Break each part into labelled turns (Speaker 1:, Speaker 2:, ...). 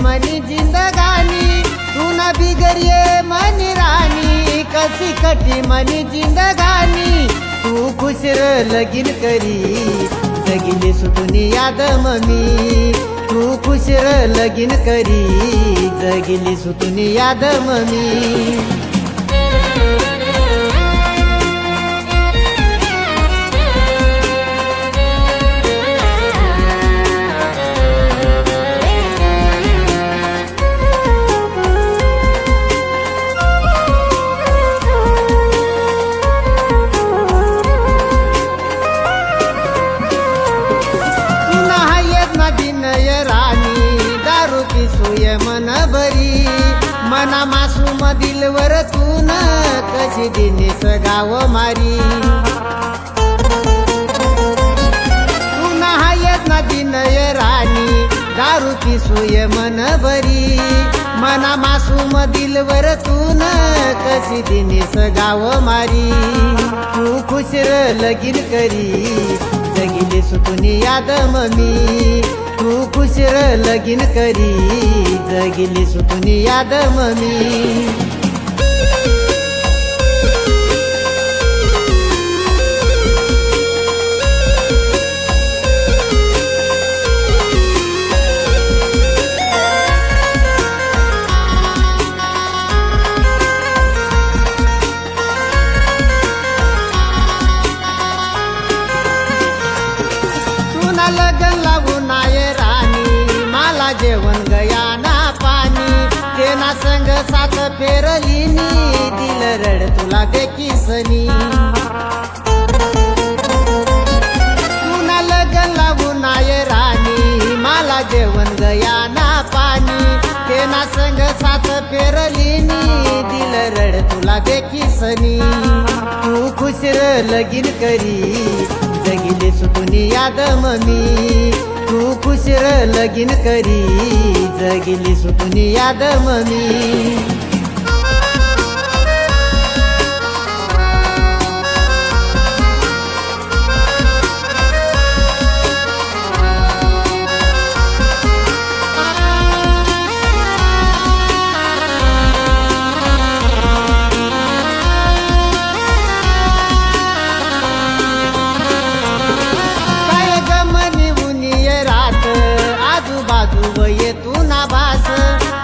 Speaker 1: मनी जिंदगानी तू न बिगड़िए मनी रानी कसी कटी मनी जिंदगानी तू खुश रह लगीन करी जगिली सुतुनी याद ममी तू खुश रह लगीन करी जगिली सुतुनी याद ममी सुय मन भरी मना मासूम दिलवर तू न कशी दिने सगाव मारी तू नहायत नदी नय राणी दारू की सुय मन भरी मना मासूम दिलवर तू न कशी दिने सगाव मारी तू खुश रह लगीन करी जगिली सुतुनी याद ममी तू खुश रह लगीन करी जगिली सुतुनी याद ममी लगन लावू नाय राणी मला जेवण गया ना पाणी तेना संग साथ फेरलीनी दिल रड तुला देखीसनी तुना लगन लावू नाय राणी मला जेवण गया ना पाणी तेना संग साथ फेरलीनी दिल रड तुला देखीसनी तू खुश रह लगीन करी जगिली सुतुनी याद ममी तू खुश रह लगीन करी जगिली सुतुनी याद ममी ये तू ना बास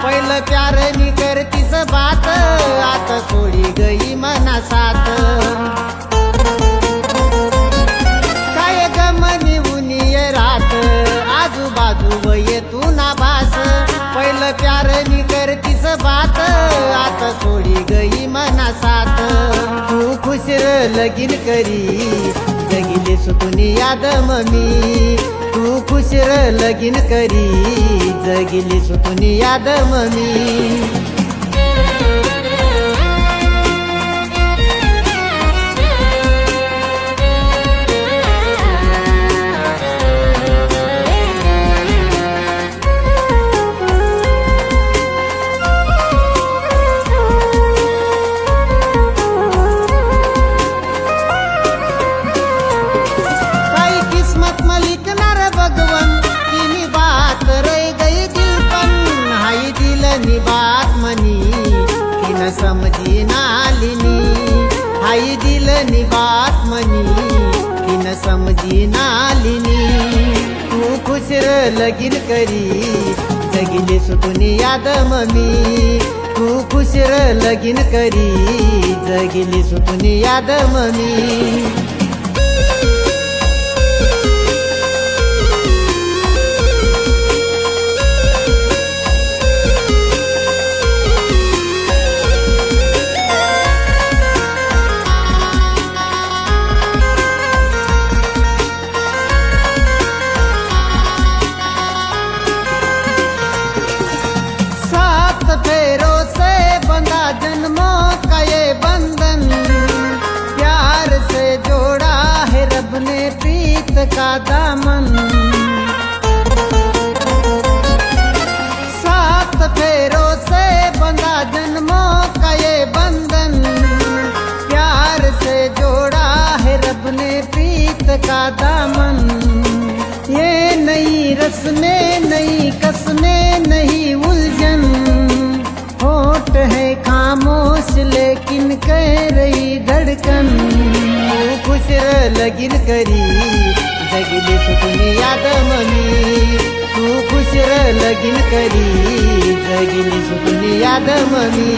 Speaker 1: पहिलं प्यार नी करतीस बात आता सोडी गई मना साथ काय गमनी उनी रात आजूबाजू ये तू ना बास पहिलं प्यार नी करतीस बात आता सोडी गई मना साथ तू खुश रह लगीन करी जगिली सुतुनी याद ममी तू खुश रह लगीन करी जगिली सुतुनी याद ममी नी बात मनी तीन समझी नालिनी हाई दिल नी बात मनी तीन समझी नालिनी तू खुश रह लगीन करी जगिली सुतुनी याद ममी तू खुश रह लगीन करी जगिली सुतुनी याद ममी फेरों से बंधा जन्मों का ये बंधन प्यार से जोड़ा है रब ने प्रीत का दामन सात फेरों से बंधा जन्मों का ये बंधन प्यार से जोड़ा है रब ने प्रीत का दामन ये नई रस्में नई कस्में नहीं लगीन करई धडकन तू खुश र लगीन करी जगली सुकून याद ममी तू खुश र लगीन करी जगली सुकून याद ममी